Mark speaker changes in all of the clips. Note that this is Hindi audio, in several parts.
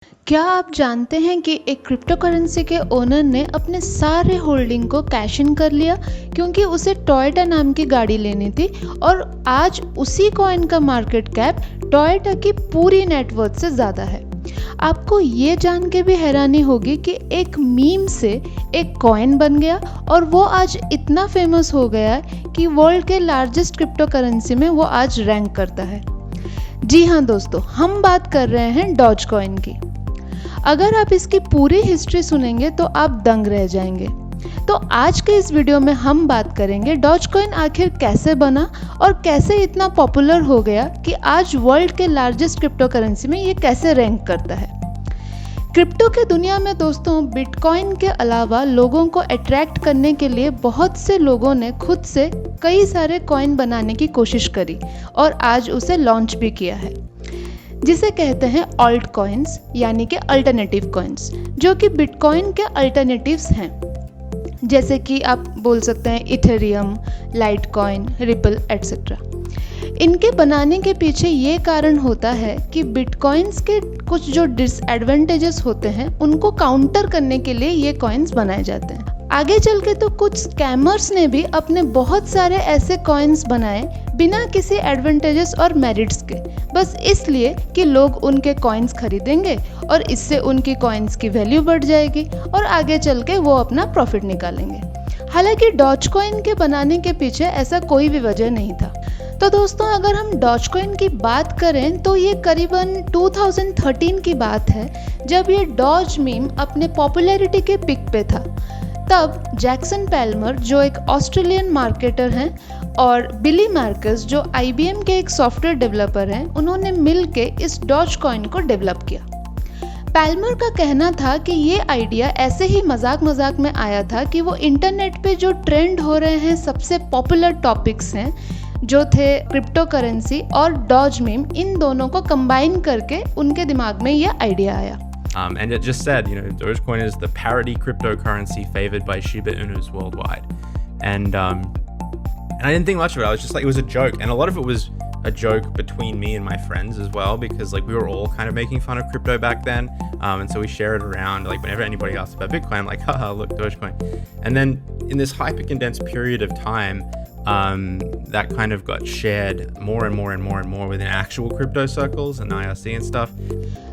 Speaker 1: क्या आप जानते हैं कि एक क्रिप्टो करेंसी के ओनर ने अपने सारे होल्डिंग को कैश इन कर लिया क्योंकि उसे टोयोटा नाम की गाड़ी लेनी थी और आज उसी कॉइन का मार्केट कैप टोयोटा की पूरी नेटवर्थ से ज़्यादा है। आपको ये जान के भी हैरानी होगी कि एक मीम से एक कॉइन बन गया और वो आज इतना फेमस हो गया है कि वर्ल्ड के लार्जेस्ट क्रिप्टो करेंसी में वो आज रैंक करता है। जी हाँ दोस्तों, हम बात कर रहे हैं डॉज कॉइन की। अगर आप इसकी पूरी हिस्ट्री सुनेंगे तो आप दंग रह जाएंगे। तो आज के इस वीडियो में हम बात करेंगे डॉज कॉइन आखिर कैसे बना और कैसे इतना पॉपुलर हो गया कि आज वर्ल्ड के लार्जेस्ट क्रिप्टो करेंसी में ये कैसे रैंक करता है। क्रिप्टो के दुनिया में दोस्तों बिटकॉइन के अलावा लोगों को अट्रैक्ट करने के लिए बहुत से लोगों ने खुद से कई सारे कॉइन बनाने की कोशिश करी और आज उसे लॉन्च भी किया है, जिसे कहते हैं ऑल्ट कॉइन्स यानी कि अल्टरनेटिव कॉइन्स, जो कि बिटकॉइन के अल्टरनेटिव्स हैं। जैसे कि आप बोल सकते हैं इथेरियम, लाइटकॉइन, रिपल एटसेट्रा। इनके बनाने के पीछे ये कारण होता है कि बिटकॉइंस के कुछ जो डिसएडवांटेजेस होते हैं उनको काउंटर करने के लिए ये कॉइन्स बनाए जाते हैं। आगे चल के तो कुछ स्कैमर्स ने भी अपने बहुत सारे ऐसे कॉइन्स बनाए बिना किसी एडवांटेजेस और मेरिट्स के, बस इसलिए कि लोग उनके कॉइन्स खरीदेंगे और इससे उनकी कॉइन्स की वैल्यू बढ़ जाएगी और आगे चल के वो अपना प्रॉफिट निकालेंगे। हालांकि डॉज कॉइन के बनाने के पीछे ऐसा कोई भी वजह नहीं था। तो दोस्तों, अगर हम डॉज कॉइन की बात करें तो ये करीबन 2013 की बात है, जब ये डॉज मीम अपने पॉपुलैरिटी के पिक पे था। तब जैक्सन पैल्मर जो एक ऑस्ट्रेलियन मार्केटर हैं और बिली मार्कस जो IBM के एक सॉफ्टवेयर डेवलपर हैं, उन्होंने मिलके इस डॉज कॉइन को डेवलप किया। पैल्मर का कहना था कि ये आइडिया ऐसे ही मजाक मजाक में आया था कि वो इंटरनेट पे जो ट्रेंड हो रहे हैं सबसे पॉपुलर टॉपिक्स हैं जो थे क्रिप्टो करेंसी और डॉज मीम, इन दोनों को कंबाइन करके उनके दिमाग में ये आइडिया आया।
Speaker 2: And it just said, Dogecoin is the parody cryptocurrency favored by Shiba Inus worldwide. And I didn't think much of it. I was just like, it was a joke. And a lot of it was a joke between me and my friends as well, because like we were all kind of making fun of crypto back then. And so we share it around. Like whenever anybody asks about Bitcoin, I'm like, haha, look, Dogecoin. And then in this hyper-condensed period of time, that kind of got shared more and more and more and more within actual crypto circles and IRC and stuff.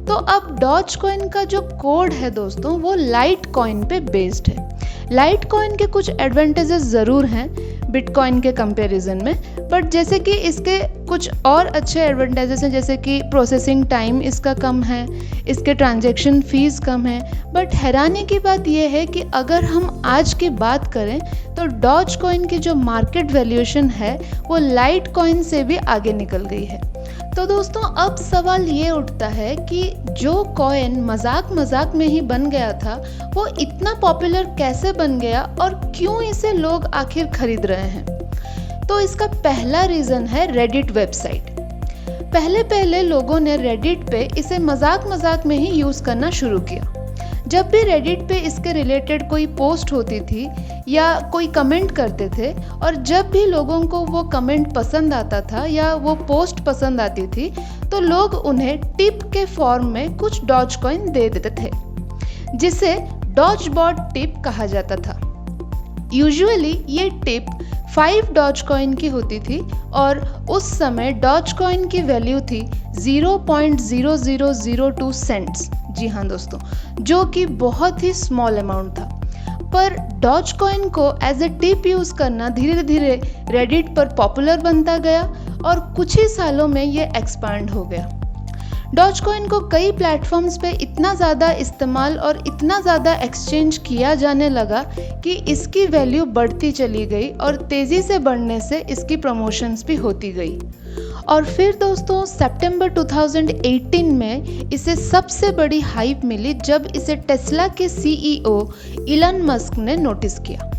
Speaker 1: तो अब डॉज कॉइन का जो कोड है दोस्तों, वो लाइट कॉइन पे बेस्ड है। लाइट कॉइन के कुछ एडवांटेजेस ज़रूर हैं बिटकॉइन के कंपैरिजन में, बट जैसे कि इसके कुछ और अच्छे एडवांटेजेस हैं, जैसे कि प्रोसेसिंग टाइम इसका कम है, इसके ट्रांजैक्शन फीस कम है। बट हैरानी की बात यह है कि अगर हम आज की बात करें तो डॉज कॉइन की जो मार्केट वैल्यूएशन है वो लाइट कॉइन से भी आगे निकल गई है। तो दोस्तों, अब सवाल ये उठता है कि जो कॉइन मजाक मजाक में ही बन गया था वो इतना पॉपुलर कैसे बन गया और क्यों इसे लोग आखिर खरीद रहे हैं। तो इसका पहला रीज़न है रेडिट वेबसाइट। पहले लोगों ने रेडिट पे इसे मजाक मजाक में ही यूज़ करना शुरू किया। जब भी रेडिट पे इसके रिलेटेड कोई पोस्ट होती थी या कोई कमेंट करते थे और जब भी लोगों को वो कमेंट पसंद आता था या वो पोस्ट पसंद आती थी तो लोग उन्हें टिप के फॉर्म में कुछ डॉज कॉइन दे देते थे, जिसे डॉज बॉट टिप कहा जाता था। यूजुअली ये टिप 5 डॉज कॉइन की होती थी और उस समय डॉज कॉइन की वैल्यू थी 0.0002 सेंट्स। जी हाँ दोस्तों, जो कि बहुत ही स्मॉल अमाउंट था। पर डॉज कॉइन को एज ए टिप यूज़ करना धीरे धीरे रेडिट पर पॉपुलर बनता गया और कुछ ही सालों में ये एक्सपांड हो गया। डॉज कॉइन को कई प्लेटफॉर्म्स पे इतना ज़्यादा इस्तेमाल और इतना ज़्यादा एक्सचेंज किया जाने लगा कि इसकी वैल्यू बढ़ती चली गई और तेज़ी से बढ़ने से इसकी प्रमोशंस भी होती गई। और फिर दोस्तों, सितंबर 2018 में इसे सबसे बड़ी हाइप मिली जब इसे टेस्ला के CEO इलन मस्क ने नोटिस किया।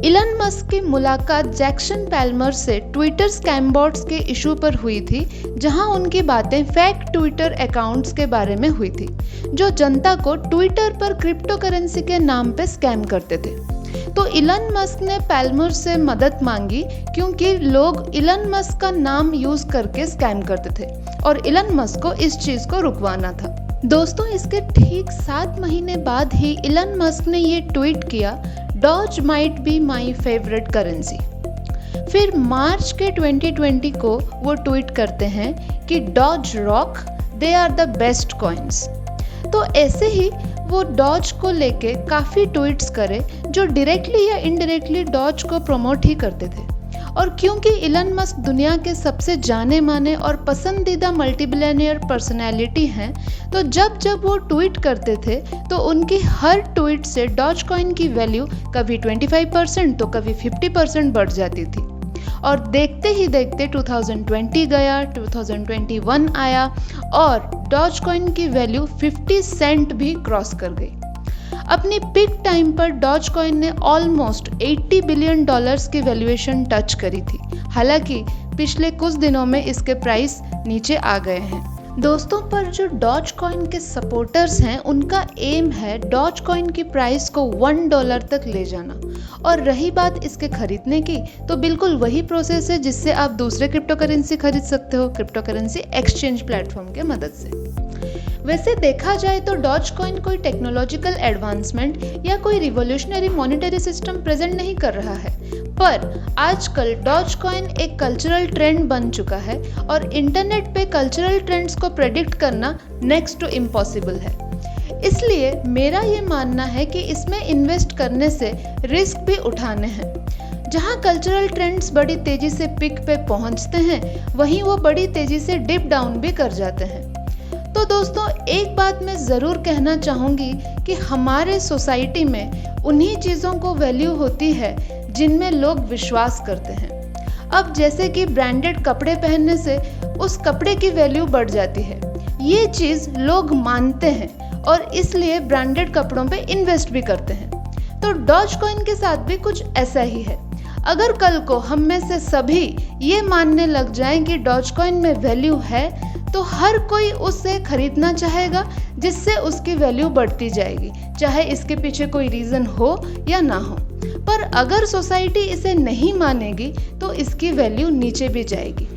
Speaker 1: इलन मस्क की मुलाकात जैक्सन पैल्मर से ट्विटर स्कैमबॉट्स के इशू पर हुई थी, जहां उनकी बातें फेक ट्विटर अकाउंट्स के बारे में हुई थी जो जनता को ट्विटर पर क्रिप्टो करेंसी के नाम पे स्कैम करते थे। तो इलन मस्क ने पैल्मर से मदद मांगी क्योंकि लोग इलन मस्क का नाम यूज़ करके स्कैम करते थे और इलन मस्क को इस चीज़ को रुकवाना था। दोस्तों इसके ठीक 7 महीने बाद ही इलन मस्क ने ये ट्वीट किया, Doge might be my favourite currency. फिर मार्च के 2020 को वो ट्वीट करते हैं कि Doge rock, they are the best coins. तो ऐसे ही वो डॉज को लेके काफ़ी ट्वीट्स करे जो डायरेक्टली या इनडायरेक्टली डॉज को प्रमोट ही करते थे। और क्योंकि इलन मस्क दुनिया के सबसे जाने माने और पसंदीदा मल्टीबिलियनियर पर्सनैलिटी हैं, तो जब जब वो ट्वीट करते थे तो उनकी हर ट्वीट से डॉज कॉइन की वैल्यू कभी 25% तो कभी 50% बढ़ जाती थी। और देखते ही देखते 2020 गया, 2021 आया और डॉज कॉइन की वैल्यू 50 सेंट भी क्रॉस कर गई। अपनी पिक टाइम पर डॉज कॉइन ने ऑलमोस्ट $80 बिलियन की वैल्यूएशन टच करी थी। हालांकि पिछले कुछ दिनों में इसके प्राइस नीचे आ गए हैं। दोस्तों पर जो डॉज कॉइन के सपोर्टर्स हैं उनका एम है डॉज कॉइन की प्राइस को $1 तक ले जाना। और रही बात इसके खरीदने की, तो बिल्कुल वही प्रोसेस है जिससे आप दूसरे क्रिप्टो करेंसी खरीद सकते हो, क्रिप्टो करेंसी एक्सचेंज प्लेटफॉर्म के मदद से। वैसे देखा जाए तो डॉज कॉइन कोई टेक्नोलॉजिकल एडवांसमेंट या कोई रिवोल्यूशनरी मॉनेटरी सिस्टम प्रेजेंट नहीं कर रहा है, पर आजकल डॉज कॉइन एक कल्चरल ट्रेंड बन चुका है और इंटरनेट पे कल्चरल ट्रेंड्स को प्रेडिक्ट करना नेक्स्ट टू इम्पॉसिबल है। इसलिए मेरा ये मानना है कि इसमें इन्वेस्ट करने से रिस्क भी उठाने हैं। जहाँ कल्चरल ट्रेंड्स बड़ी तेजी से पिक पे पहुँचते हैं, वहीं वो बड़ी तेजी से डिप डाउन भी कर जाते हैं। तो दोस्तों एक बात मैं ज़रूर कहना चाहूँगी कि हमारे सोसाइटी में उन्हीं चीज़ों को वैल्यू होती है जिनमें लोग विश्वास करते हैं। अब जैसे कि ब्रांडेड कपड़े पहनने से उस कपड़े की वैल्यू बढ़ जाती है, ये चीज़ लोग मानते हैं और इसलिए ब्रांडेड कपड़ों पे इन्वेस्ट भी करते हैं। तो डॉज कॉइन के साथ भी कुछ ऐसा ही है। अगर कल को हम में से सभी ये मानने लग जाएं कि डॉज कॉइन में वैल्यू है, तो हर कोई उसे खरीदना चाहेगा, जिससे उसकी वैल्यू बढ़ती जाएगी, चाहे इसके पीछे कोई रीज़न हो या ना हो। पर अगर सोसाइटी इसे नहीं मानेगी तो इसकी वैल्यू नीचे भी जाएगी।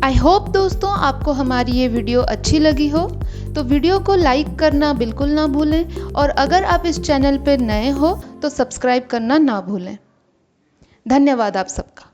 Speaker 1: आई होप दोस्तों आपको हमारी ये वीडियो अच्छी लगी हो, तो वीडियो को लाइक करना बिल्कुल ना भूलें और अगर आप इस चैनल पर नए हो तो सब्सक्राइब करना ना भूलें। धन्यवाद आप सबका।